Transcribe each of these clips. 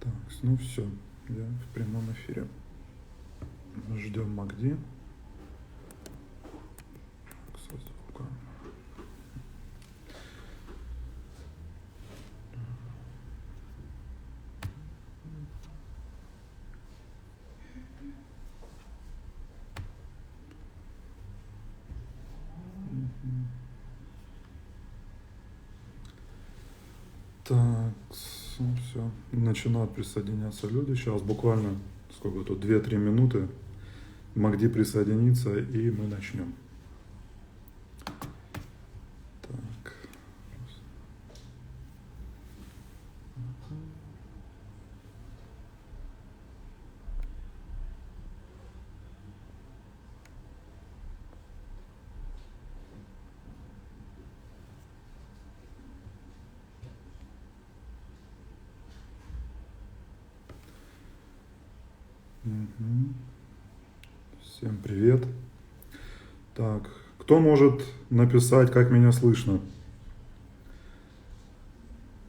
Так, ну все, я в прямом эфире. Ждем Магди. Со звуком. Так, ну все, начинают присоединяться люди. Сейчас буквально, сколько тут, 2-3 минуты. Магди присоединится, и мы начнем. Так. Всем привет. Так, кто может написать, как меня слышно?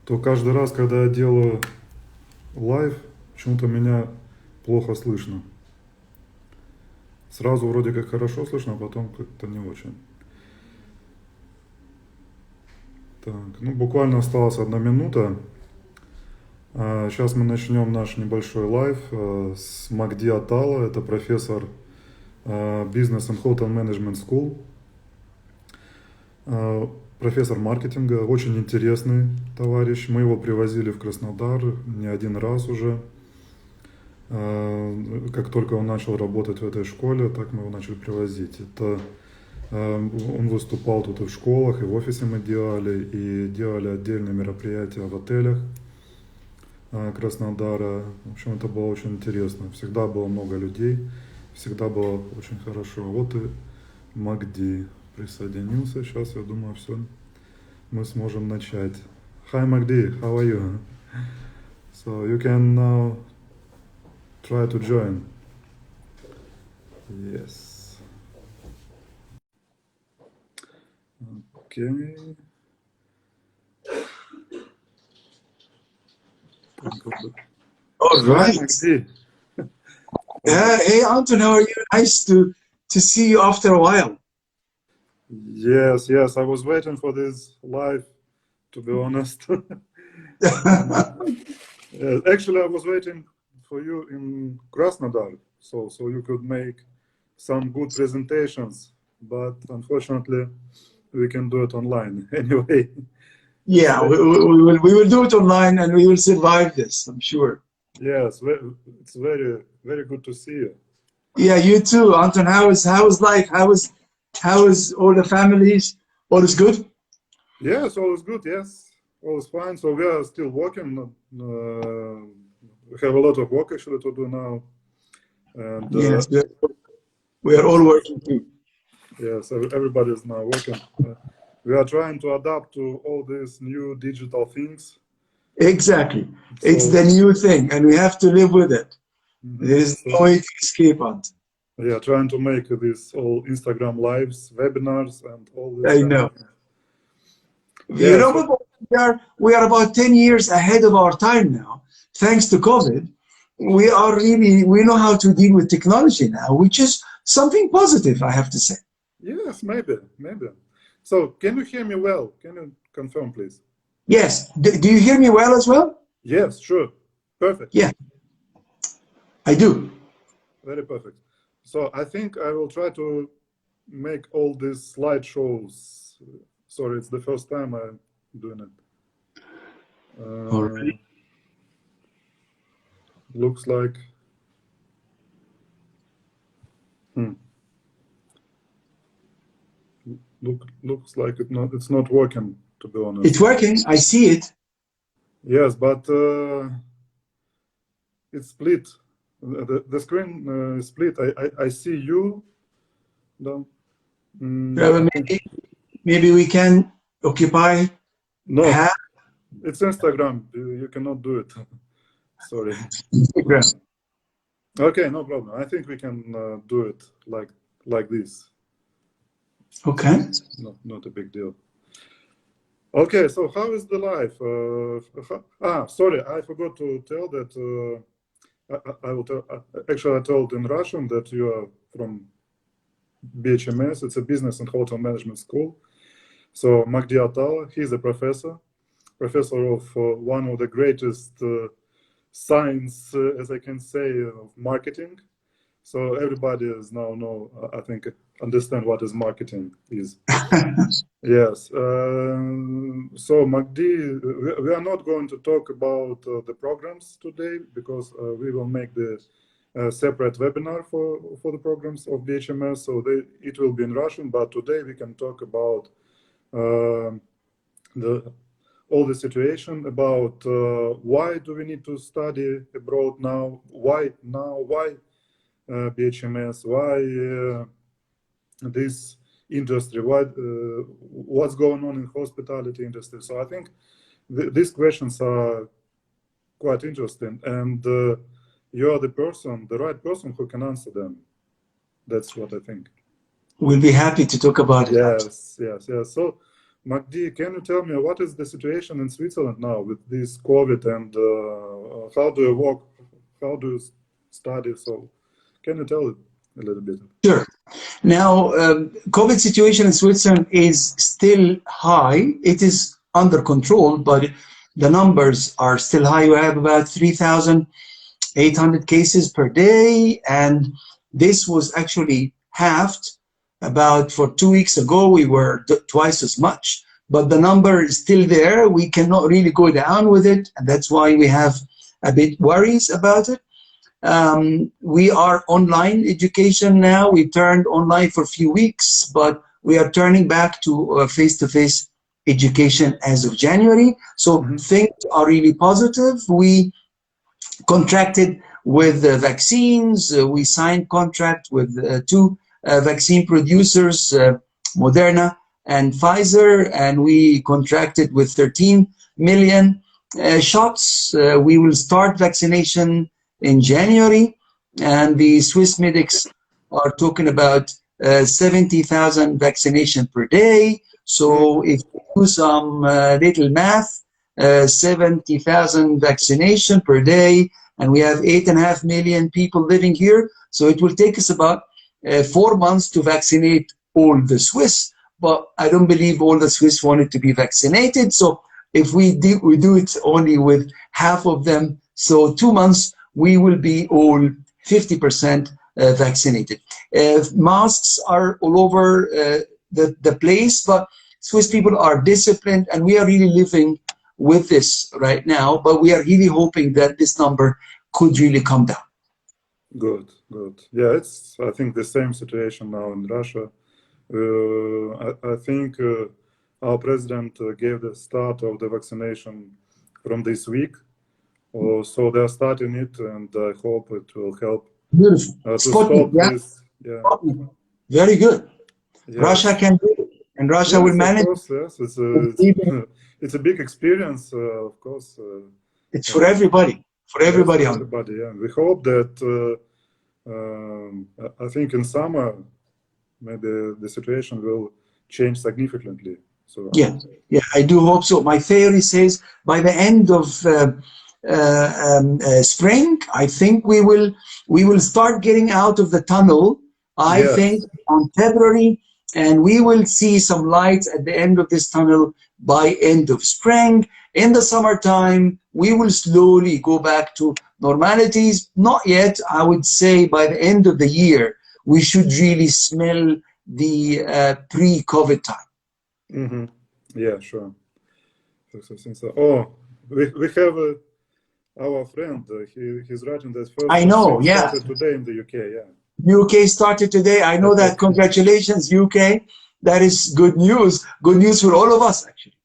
То каждый раз, когда я делаю лайв, почему-то меня плохо слышно. Сразу вроде как хорошо слышно, а потом как-то не очень. Так, ну буквально осталась 1 минута. Сейчас мы начнем наш небольшой лайв с Магди Атталла, это профессор Business and Hotel Management School, профессор маркетинга, очень интересный товарищ. Мы его привозили в Краснодар не 1 раз уже. Как только он начал работать в этой школе, так мы его начали привозить. Он выступал тут и в школах, и в офисе мы делали, и делали отдельные мероприятия в отелях Краснодара. В общем, это было очень интересно. Всегда было много людей, всегда было очень хорошо. Вот и Магди присоединился. Сейчас, я думаю, все, мы сможем начать. Hi, Magdi, how are you? So you can now try to join. Yes. Okay. All right. Magdi. Hey, Anton, how are you? Nice to see you after a while. Yes, I was waiting for this live, to be honest. Actually, I was waiting for you in Krasnodar, so you could make some good presentations, but unfortunately, we can do it online anyway. Yeah, we will do it online, and we will survive this, I'm sure. Yes, it's very, very good to see you. Yeah, you too, Anton. How is life? How is all the families? All is good? Yes, all is good. Yes, all is fine. So we are still working. We have a lot of work actually to do now. And, yes, we are all working too. Yes, everybody is now working. We are trying to adapt to all these new digital things. Exactly. It's the new thing, and we have to live with it. There is no way to escape it. Yeah, trying to make these all Instagram lives, webinars, and all this. I know. Yeah, you know, we are about 10 years ahead of our time now. Thanks to COVID, we know how to deal with technology now, which is something positive, I have to say. Yes, maybe. So, can you hear me well? Can you confirm, please? Yes. Do you hear me well as well? Yes, sure. Perfect. Yeah, I do. Very perfect. So I think I will try to make all these slideshows. Sorry, it's the first time I'm doing it. Already? Looks like. Looks like it's not working, to be honest. It's working. I see it. Yes, but it's split. The screen is split. I see you. No. Maybe we can occupy. No, it's Instagram. You cannot do it. Sorry. Instagram. Okay, no problem. I think we can do it like this. Okay. Not a big deal. Okay, so how is the life? Sorry, I forgot to tell that. I will tell. Actually, I told in Russian that you are from BHMS. It's a business and hotel management school. So Magdi Атталла, he's a professor of one of the greatest science, as I can say, of marketing. So everybody is now I think, understand what is marketing is. Yes. So Magdi, we are not going to talk about the programs today because we will make the separate webinar for the programs of BHMS. So it will be in Russian, but today we can talk about all the situation about why do we need to study abroad now? Why BHMS? Why this industry? What's going on in hospitality industry? So I think these questions are quite interesting, and you are the right person who can answer them. That's what I think. We'll be happy to talk about it. Yes. So, Magdi, can you tell me what is the situation in Switzerland now with this COVID, and how do you work? How do you study? So, can you tell it a little bit? Sure. Now, COVID situation in Switzerland is still high. It is under control, but the numbers are still high. We have about 3,800 cases per day, and this was actually halved. About for 2 weeks ago, we were twice as much, but the number is still there. We cannot really go down with it, and that's why we have a bit worries about it. We are online education now. We turned online for a few weeks, but we are turning back to face-to-face education as of January. So things are really positive. We contracted with vaccines. We signed contract with 2 vaccine producers, Moderna and Pfizer, and we contracted with 13 million shots. We will start vaccination in January, and the Swiss medics are talking about 70,000 vaccination per day. So if you do some little math, 70,000 vaccination per day, and we have 8.5 million people living here. So it will take us about 4 months to vaccinate all the Swiss, but I don't believe all the Swiss wanted to be vaccinated. So if we do it only with half of them, so 2 months, we will be all 50% vaccinated. Masks are all over the place, but Swiss people are disciplined, and we are really living with this right now, but we are really hoping that this number could really come down. Good. Yeah, it's, I think, the same situation now in Russia. I think our president gave the start of the vaccination from this week. So they're starting it, and I hope it will help to stop this. Yeah. Very good. Yes. Russia can do it, and Russia will manage. Of course, yes. It's a big experience, of course. It's for everybody. For everybody. Yes, for everybody, yeah. We hope that, I think in summer, maybe the situation will change significantly. So yeah, I do hope so. My theory says by the end of spring, I think we will start getting out of the tunnel. I think on February, and we will see some lights at the end of this tunnel by end of spring. In the summertime, we will slowly go back to normalities. Not yet. I would say by the end of the year, we should really smell the pre-COVID time. Yeah, sure. Oh, we have our friend. He's writing that first. I know. Yeah. Started today in the UK. Yeah. UK started today. I know that. Congratulations, UK. That is good news. Good news for all of us, actually.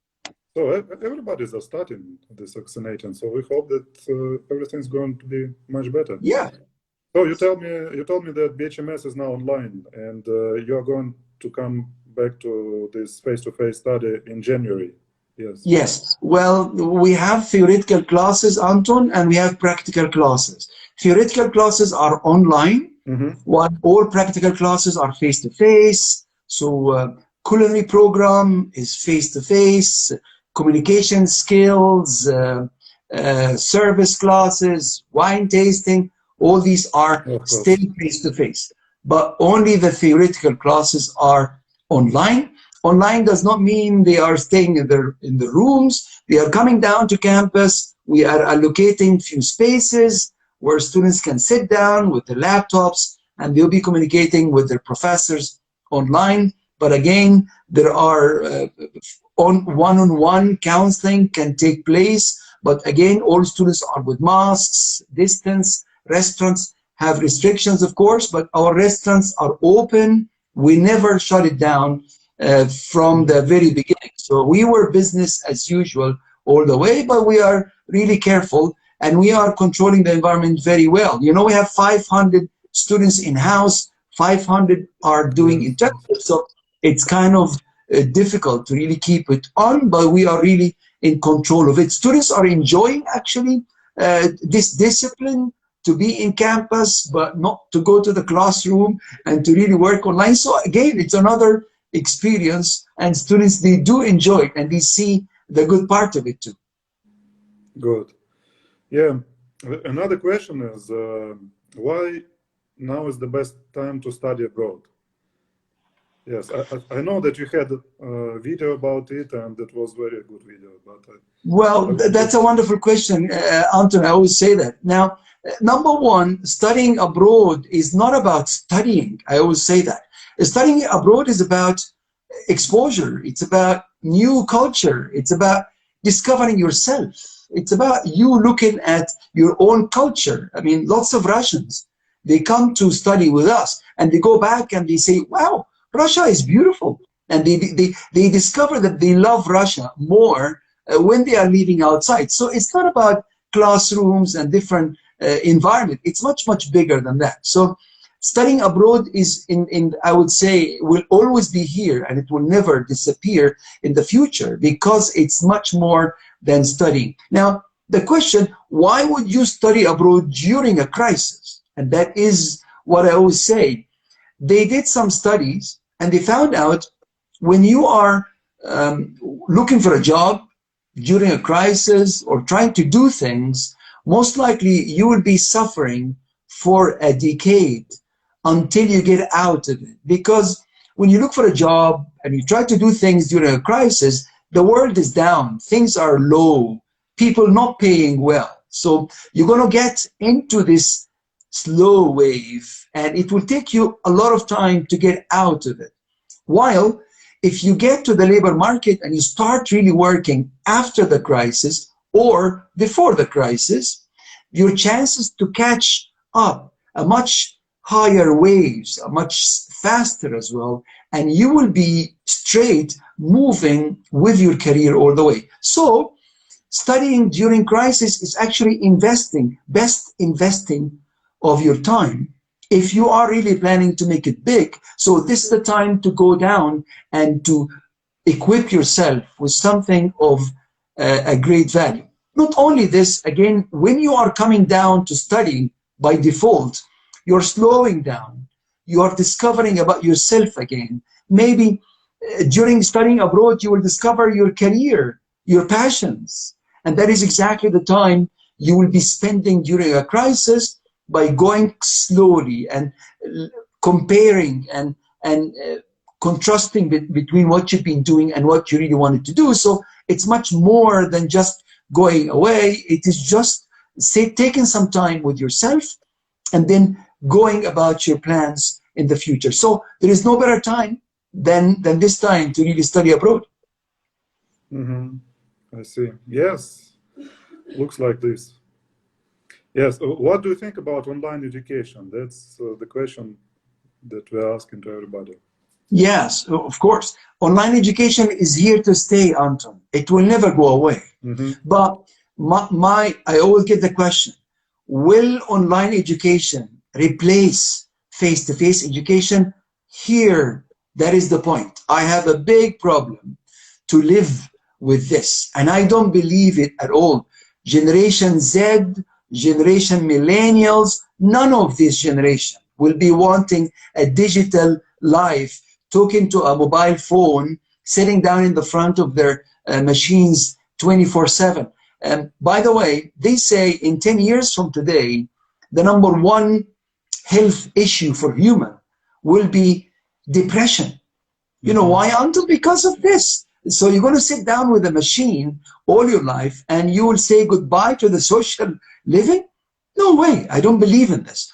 So everybody's starting this vaccination. So we hope that everything's going to be much better. Yeah. So you told me that BHMS is now online, and you are going to come back to this face-to-face study in January. Yes. Yes. Well, we have theoretical classes, Anton, and we have practical classes. Theoretical classes are online, while all practical classes are face-to-face. So culinary program is face-to-face. communication skills, service classes, wine tasting, all these are still face-to-face. But only the theoretical classes are online. Online does not mean they are staying in the rooms. They are coming down to campus. We are allocating few spaces where students can sit down with their laptops, and they'll be communicating with their professors online. But again, there are one-on-one counseling can take place. But again, all students are with masks, distance. Restaurants have restrictions, of course, but our restaurants are open. We never shut it down from the very beginning. So we were business as usual all the way, but we are really careful and we are controlling the environment very well. You know, we have 500 students in-house, 500 are doing intensive. So it's kind of difficult to really keep it on, but we are really in control of it. Students are enjoying actually this discipline to be in campus, but not to go to the classroom and to really work online. So again, it's another experience, and students, they do enjoy it and they see the good part of it too. Good. Yeah. Another question is, why now is the best time to study abroad? Yes, I know that you had a video about it, and it was very good video. But well, that's a wonderful question, Anton. I always say that. Now, number one, studying abroad is not about studying. I always say that. Studying abroad is about exposure. It's about new culture. It's about discovering yourself. It's about you looking at your own culture. I mean, lots of Russians, they come to study with us, and they go back and they say, wow, Russia is beautiful. And they discover that they love Russia more when they are living outside. So it's not about classrooms and different environment. It's much, much bigger than that. So studying abroad is, I would say, will always be here, and it will never disappear in the future because it's much more than studying. Now, the question, why would you study abroad during a crisis? And that is what I always say. They did some studies, and they found out when you are looking for a job during a crisis or trying to do things, most likely you will be suffering for a decade until you get out of it. Because when you look for a job and you try to do things during a crisis, the world is down, things are low, people not paying well. So you're going to get into this slow wave, and it will take you a lot of time to get out of it. While if you get to the labor market and you start really working after the crisis or before the crisis, your chances to catch up a much higher waves, much faster as well, and you will be straight moving with your career all the way. So studying during crisis is actually best investing of your time if you are really planning to make it big. So this is the time to go down and to equip yourself with something of a great value. Not only this, again, when you are coming down to studying by default, you're slowing down. You are discovering about yourself again. Maybe during studying abroad, you will discover your career, your passions. And that is exactly the time you will be spending during a crisis by going slowly and comparing and contrasting between what you've been doing and what you really wanted to do. So it's much more than just going away. It is just taking some time with yourself and then going about your plans in the future. So there is no better time than this time to really study abroad. Mm-hmm. I see. Yes, looks like this. Yes. What do you think about online education? That's the question that we're asking to everybody. Yes, of course. Online education is here to stay, Anton. It will never go away. Mm-hmm. But I always get the question, will online education replace face-to-face education? Here, that is the point. I have a big problem to live with this, and I don't believe it at all. Generation Z, generation millennials, none of this generation will be wanting a digital life, talking to a mobile phone, sitting down in the front of their machines 24/7. By the way, they say in 10 years from today, the number one health issue for human will be depression. You know why, Until? Because of this. So you're going to sit down with a machine all your life and you will say goodbye to the social living? No way. I don't believe in this.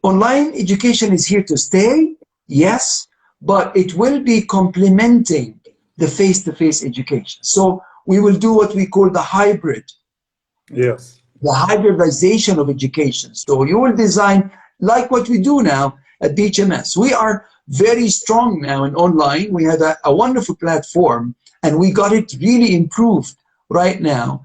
Online education is here to stay, yes, but it will be complementing the face-to-face education. So we will do what we call the hybrid. Yes. The hybridization of education. So you will design like what we do now at BHMS. We are very strong now in online. We had a wonderful platform and we got it really improved right now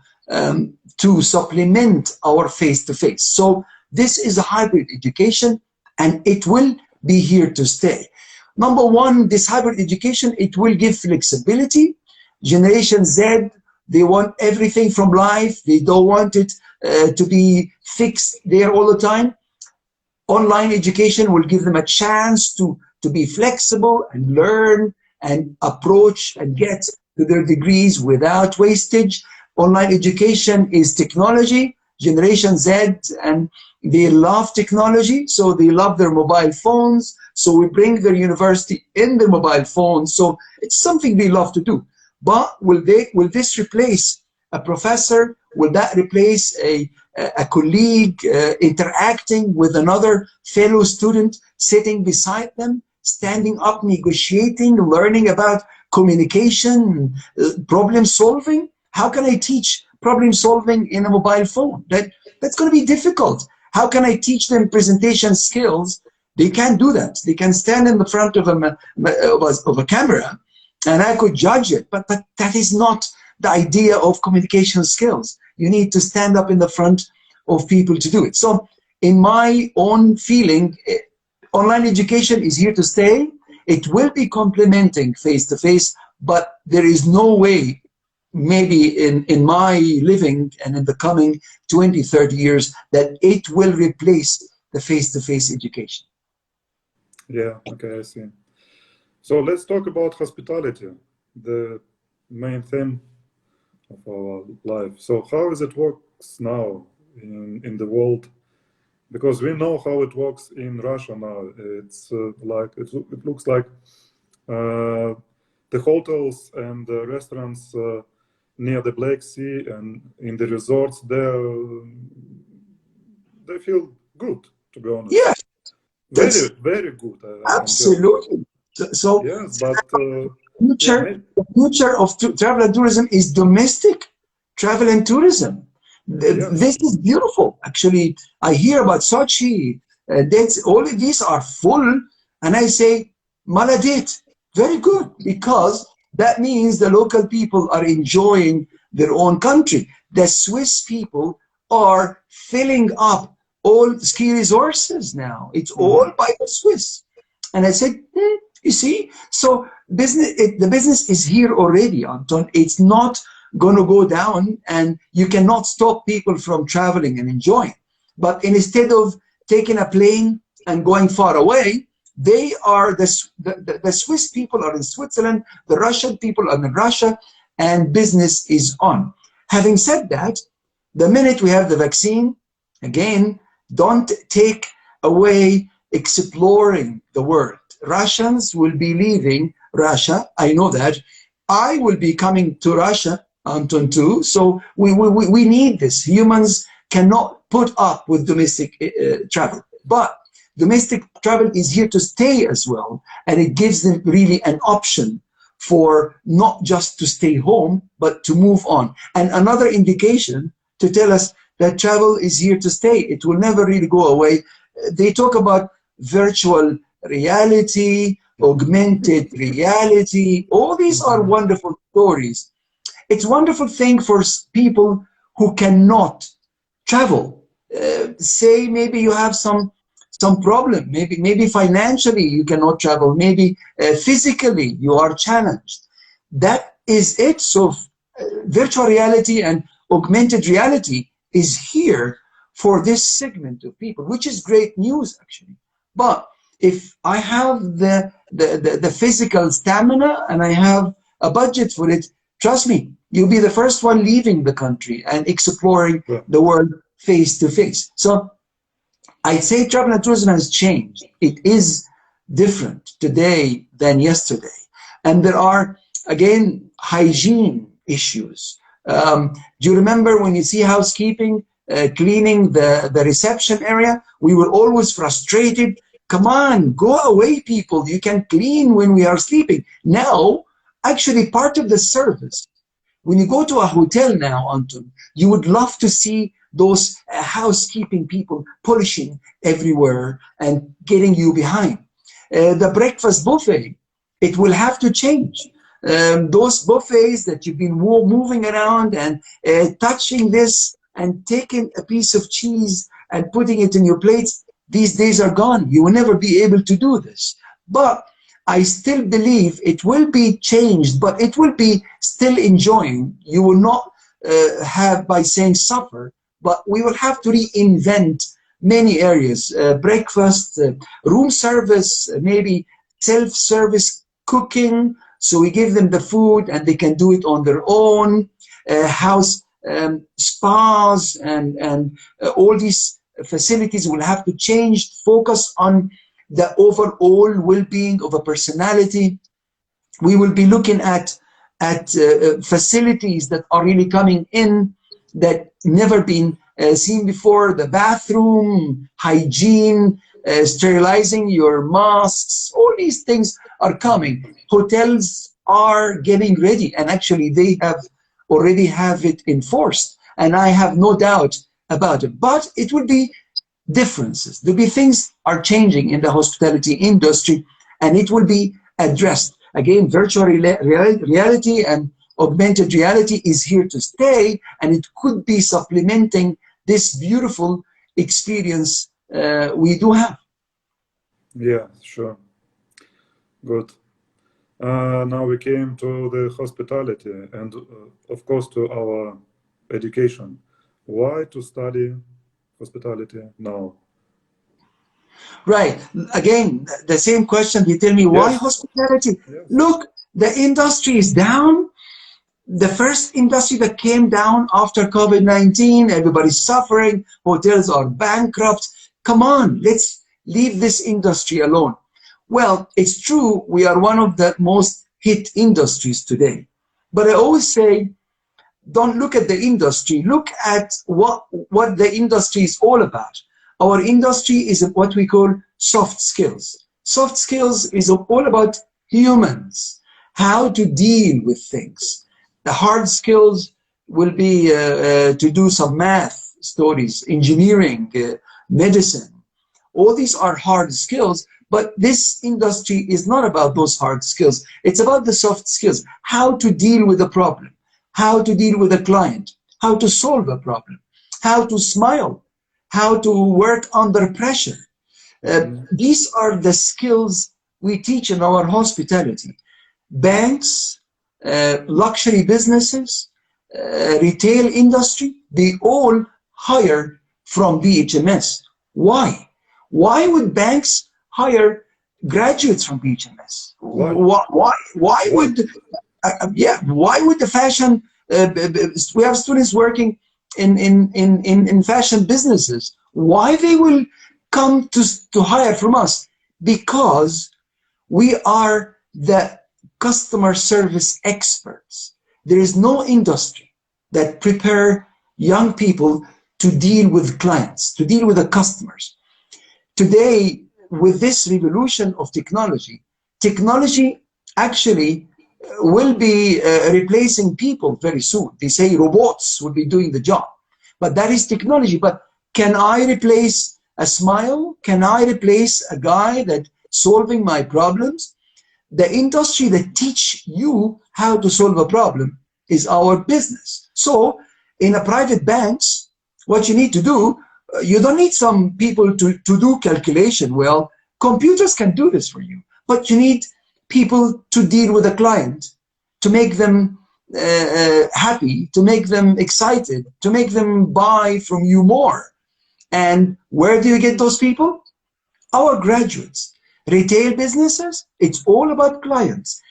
to supplement our face-to-face. So this is a hybrid education and it will be here to stay. Number one, this hybrid education, it will give flexibility. Generation Z, they want everything from life. They don't want it to be fixed there all the time. Online education will give them a chance to be flexible and learn and approach and get to their degrees without wastage. Online education is technology. Generation Z, and they love technology, so they love their mobile phones. So we bring their university in their mobile phones. So it's something they love to do. But will this replace a professor? Will that replace a colleague interacting with another fellow student, sitting beside them, standing up, negotiating, learning about communication, problem solving? How can I teach problem solving in a mobile phone? That's going to be difficult. How can I teach them presentation skills? They can't do that. They can stand in the front of a camera and I could judge it, but that is not the idea of communication skills. You need to stand up in the front of people to do it. So in my own feeling, online education is here to stay. It will be complementing face-to-face, but there is no way, maybe in my living and in the coming 20, 30 years, that it will replace the face-to-face education. Yeah, okay, I see. So let's talk about hospitality, the main theme of our life. So how is it works now in the world? Because we know how it works in Russia now. It's like it looks like the hotels and the restaurants near the Black Sea and in the resorts there, they feel good, to be honest. Yes, very, very good. Absolutely. So yes, but the future of travel and tourism is domestic travel and tourism. Yes. This is beautiful. Actually, I hear about Sochi. All of these are full, and I say, Maladit, very good, because that means the local people are enjoying their own country. The Swiss people are filling up all ski resources now. It's all by the Swiss. And I said, you see, so the business is here already, Anton. It's not going to go down, and you cannot stop people from traveling and enjoying. But instead of taking a plane and going far away, they are the Swiss people are in Switzerland, the Russian people are in Russia, and business is on. Having said that, the minute we have the vaccine, again, don't take away exploring the world. Russians will be leaving Russia. I know that. I will be coming to Russia, Anton, too. So we need this. Humans cannot put up with domestic travel. But domestic travel is here to stay as well. And it gives them really an option for not just to stay home, but to move on. And another indication to tell us that travel is here to stay. It will never really go away. They talk about virtual reality, augmented reality. All these are wonderful stories. It's a wonderful thing for people who cannot travel. Say maybe you have some problem, maybe financially you cannot travel, maybe physically you are challenged. That is it. So virtual reality and augmented reality is here for this segment of people, which is great news actually. But if I have the physical stamina and I have a budget for it, Trust me, you'll be the first one leaving the country and exploring the world face to face. So I'd say travel and tourism has changed. It is different today than yesterday. And there are, again, hygiene issues. Do you remember when you see housekeeping cleaning the reception area? We were always frustrated. Come on, go away, people. You can clean when we are sleeping. Now, actually, part of the service, when you go to a hotel now, Anton, you would love to see those housekeeping people polishing everywhere and getting you behind. The breakfast buffet, it will have to change. Those buffets that you've been moving around and touching this and taking a piece of cheese and putting it in your plates, these days are gone. You will never be able to do this. But I still believe it will be changed, but it will be still enjoying. You will not have, by saying suffer, but we will have to reinvent many areas. Breakfast, room service, maybe self-service cooking. So we give them the food and they can do it on their own. House spas and all these facilities will have to change, focus on the overall well-being of a personality. We will be looking at facilities that are really coming in that never been seen before. The bathroom, hygiene, sterilizing your masks, all these things are coming. Hotels are getting ready, and actually they have already have it enforced, and I have no doubt about it. But it will be differences. There'll be things are changing in the hospitality industry, and it will be addressed. Again, virtual reality and augmented reality is here to stay, and it could be supplementing this beautiful experience we do have. Yeah, sure. Good. Now we came to the hospitality and, of course, to our education. Why to study hospitality now? Right. Again, the same question. You tell me, why hospitality? Yes. Look, the industry is down. The first industry that came down after COVID-19, everybody's suffering, hotels are bankrupt. Come on, let's leave this industry alone. Well, it's true, we are one of the most hit industries today. But I always say, don't look at the industry, look at what the industry is all about. Our industry is what we call soft skills. Soft skills is all about humans, how to deal with things. The hard skills will be to do some math stories, engineering, medicine. All these are hard skills, but this industry is not about those hard skills. It's about the soft skills, how to deal with a problem, how to deal with a client, how to solve a problem, how to smile, how to work under pressure. These are the skills we teach in our hospitality. Banks, luxury businesses, retail industry, they all hire from BHMS. Why? Why would banks hire graduates from BHMS? Why would the fashion, we have students working in fashion businesses. Why they will come to hire from us? Because we are the customer service experts. There is no industry that prepare young people to deal with clients, to deal with the customers. Today, with this revolution of technology, technology actually will be replacing people very soon. They say robots will be doing the job, but that is technology. But can I replace a smile? Can I replace a guy that's solving my problems? The industry that teach you how to solve a problem is our business. So in a private banks, what you need to do, you don't need some people to do calculation. Well, computers can do this for you, but you need people to deal with a client, to make them happy, to make them excited, to make them buy from you more. And where do you get those people? Our graduates. Retail businesses, it's all about clients.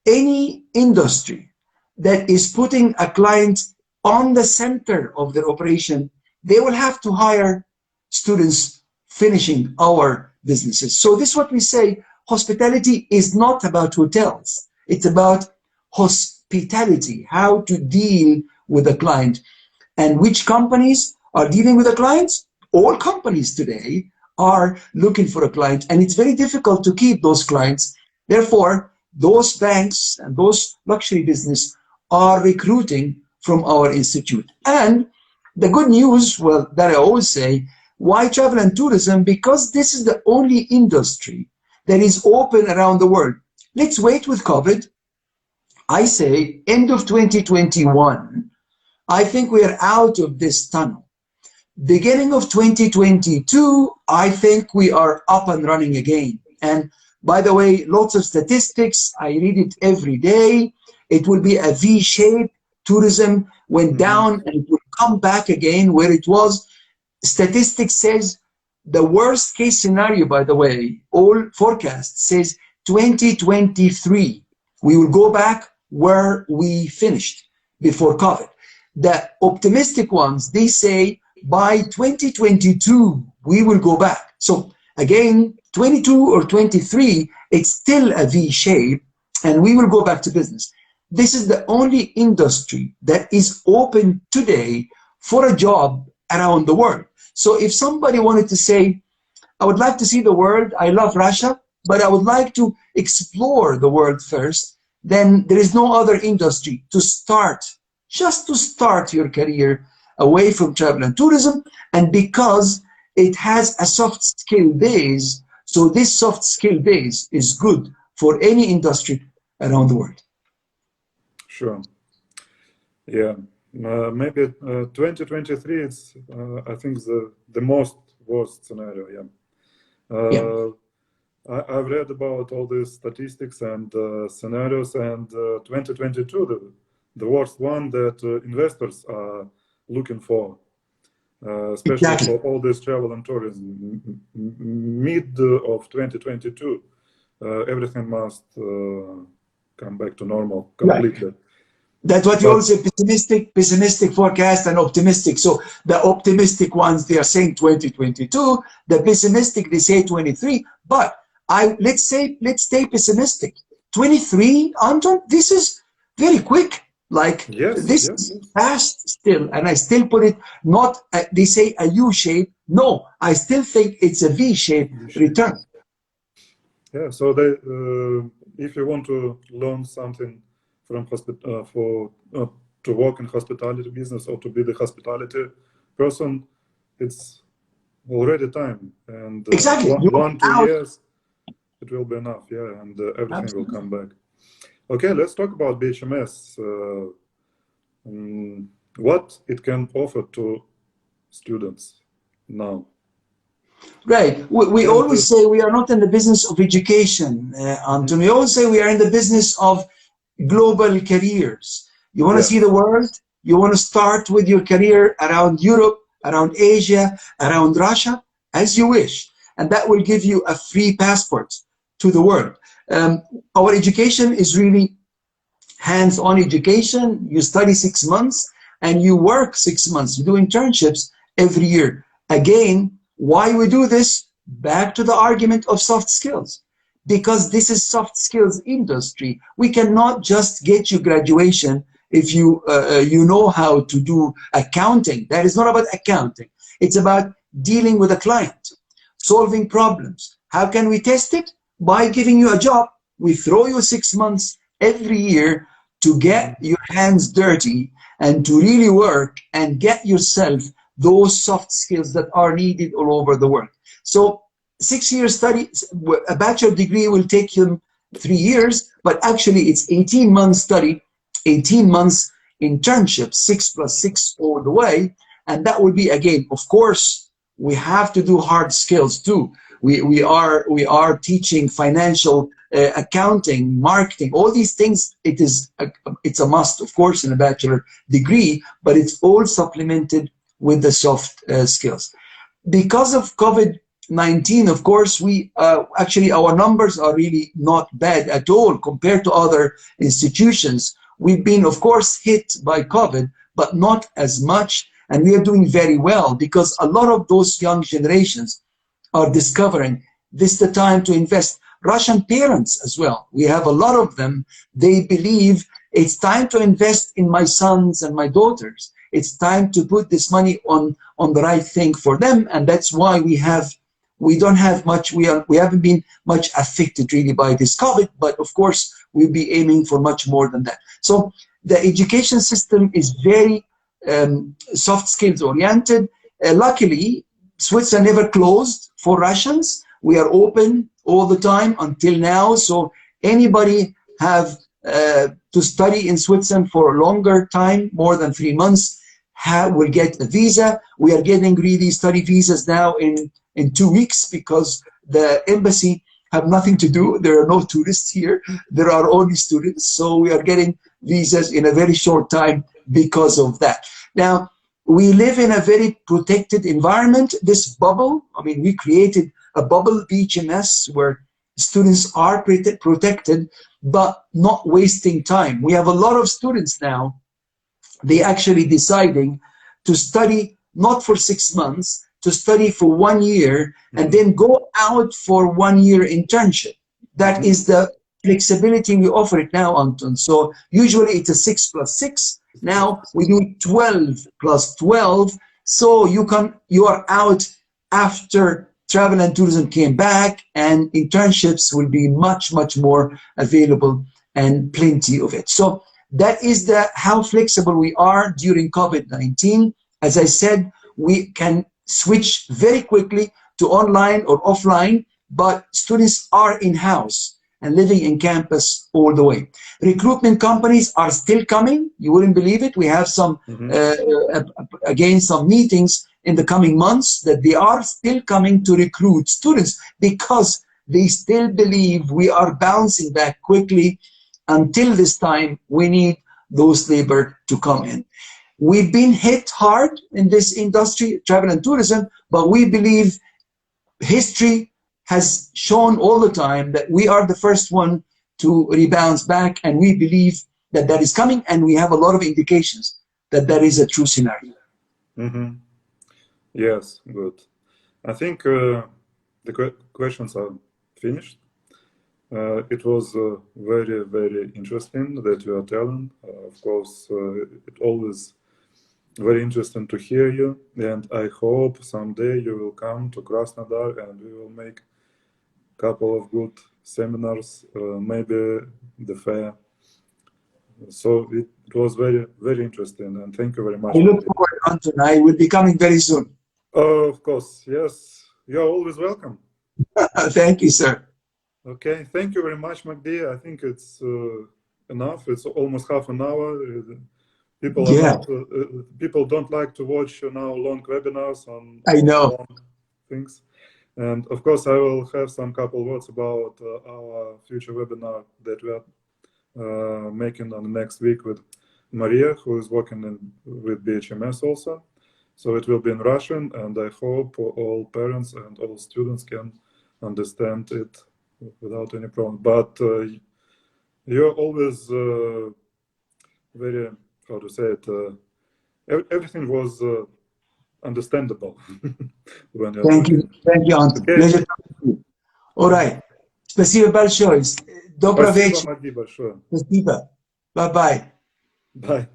Any industry that is putting a client on the center of their operation, they will have to hire students finishing our businesses. So this is what we say, hospitality is not about hotels. It's about hospitality, how to deal with a client. And which companies are dealing with the clients? All companies today are looking for a client, and it's very difficult to keep those clients. Therefore, those banks and those luxury business are recruiting from our institute. And the good news, well, that I always say, why travel and tourism? Because this is the only industry that is open around the world. Let's wait with COVID. I say end of 2021, I think we are out of this tunnel. Beginning of 2022, I think we are up and running again. And by the way, lots of statistics, I read it every day. It will be a V shape. Tourism went down and it will come back again where it was. Statistics says the worst case scenario, by the way, all forecasts says 2023, we will go back where we finished before COVID. The optimistic ones, they say by 2022, we will go back. So again, 22 or 23, it's still a V shape and we will go back to business. This is the only industry that is open today for a job around the world. So if somebody wanted to say, I would like to see the world, I love Russia, but I would like to explore the world first, then there is no other industry to start, just to start your career away from travel and tourism. And because it has a soft skill base, so this soft skill base is good for any industry around the world. Sure. Yeah. Maybe 2023 is, I think, the most worst scenario. Yeah. I've read about all these statistics and scenarios, and 2022, the worst one that investors are looking for, especially for all this travel and tourism. Mid of 2022, everything must come back to normal completely. Right. That's what you also say, pessimistic forecast and optimistic. So the optimistic ones, they are saying 2022. The pessimistic, they say 23. But let's stay pessimistic. 23, Anton, this is very quick. Like this is fast still. And I still put it not, they say a U shape. No, I still think it's a V shape return. Yeah, so if you want to learn something from to work in hospitality business or to be the hospitality person, it's already time, and exactly 1-2 years it will be enough. Yeah, and everything will come back. Okay, let's talk about BHMS. What it can offer to students now. Right. We always say we are not in the business of education, Anton. We always say we are in the business of global careers. You want to see the world? You want to start with your career around Europe, around Asia, around Russia, as you wish. And that will give you a free passport to the world. Our education is really hands-on education. You study 6 months and you work 6 months. You do internships every year. Again, why we do this? Back to the argument of soft skills. Because this is soft skills industry. We cannot just get you graduation if you you know how to do accounting. That is not about accounting. It's about dealing with a client, solving problems. How can we test it? By giving you a job. We throw you 6 months every year to get your hands dirty and to really work and get yourself those soft skills that are needed all over the world. So 6-year study, a bachelor degree will take you 3 years, but actually it's 18 months study, 18 months internship, 6 + 6 all the way. And that will be, again, of course, we have to do hard skills too. We are teaching financial accounting, marketing, all these things. It's a must, of course, in a bachelor degree, but it's all supplemented with the soft skills. Because of COVID-19, of course, we actually our numbers are really not bad at all compared to other institutions. we've been, of course, hit by COVID, but not as much. And we are doing very well because a lot of those young generations are discovering this is the time to invest. Russian parents as well, we have a lot of them. They believe it's time to invest in my sons and my daughters. It's time to put this money on the right thing for them. And that's why we don't have much, we haven't been much affected really by this COVID, but of course we'll be aiming for much more than that. So the education system is very soft skills oriented. Luckily, Switzerland never closed for Russians. We are open all the time until now. So anybody have to study in Switzerland for a longer time, more than 3 months, will get a visa. We are getting really study visas now in 2 weeks because the embassy have nothing to do. There are no tourists here. There are only students. So we are getting visas in a very short time because of that. Now, we live in a very protected environment. This bubble, I mean, we created a bubble BHMS where students are protected, but not wasting time. We have a lot of students now, they actually deciding to study not for 6 months, to study for 1 year, and then go out for 1 year internship. That is the flexibility we offer it now, Anton. So usually it's a 6 plus 6. Now we do 12 plus 12. So you are out after travel and tourism came back, and internships will be much, much more available and plenty of it. So that is how flexible we are during COVID-19. As I said, we can switch very quickly to online or offline, but students are in-house and living in campus all the way. Recruitment companies are still coming. You wouldn't believe it. We have some, again, some meetings in the coming months that they are still coming to recruit students because they still believe we are bouncing back quickly. Until this time, we need those labor to come in. We've been hit hard in this industry, travel and tourism, but we believe history has shown all the time that we are the first one to rebound back, and we believe that that is coming, and we have a lot of indications that that is a true scenario. Yes, good. I think the questions are finished. It was very, very interesting that you are telling. Of course, it always very interesting to hear you, and I hope someday you will come to Krasnodar and we will make a couple of good seminars, maybe the fair. So it was very, very interesting, and thank you very much. I look forward, Anton. I will be coming very soon. Of course, yes. You are always welcome. Thank you, sir. Okay, thank you very much, Magdi. I think it's enough. It's almost half an hour. People are not, people don't like to watch now long webinars on long things. And of course, I will have some couple words about our future webinar that we are making on the next week with Maria, who is working with BHMS also. So it will be in Russian, and I hope all parents and all students can understand it without any problem. But you're always very, how to say it, everything was understandable. When Thank you, Anton. Okay. Pleasure talking to you. All right. Спасибо большое. Добрый вечер. Спасибо, Магди, большое. Спасибо. Bye-bye. Bye.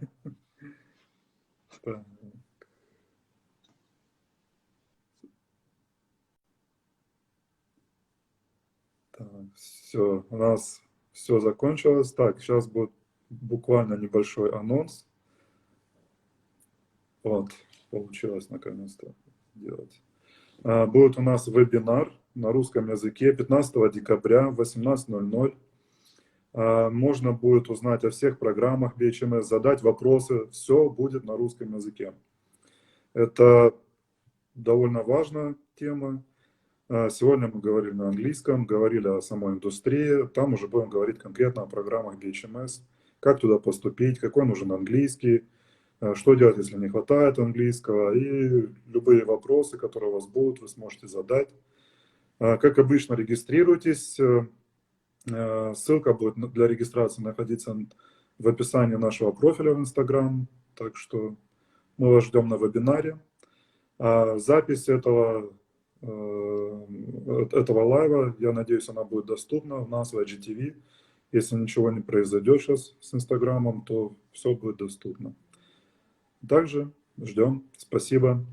Все, у нас все закончилось. Так, сейчас будет буквально небольшой анонс. Вот, получилось наконец-то делать. Будет у нас вебинар на русском языке 15 декабря в 18:00. Можно будет узнать о всех программах BHMS, задать вопросы. Все будет на русском языке. Это довольно важная тема. Сегодня мы говорили на английском, говорили о самой индустрии. Там уже будем говорить конкретно о программах BHMS, как туда поступить, какой нужен английский, что делать, если не хватает английского. И любые вопросы, которые у вас будут, вы сможете задать. Как обычно, регистрируйтесь. Ссылка будет для регистрации находиться в описании нашего профиля в Instagram. Так что мы вас ждем на вебинаре. А запись этого лайва, я надеюсь, она будет доступна у нас в IGTV. Если ничего не произойдет сейчас с Инстаграмом, то все будет доступно. Также ждем. Спасибо.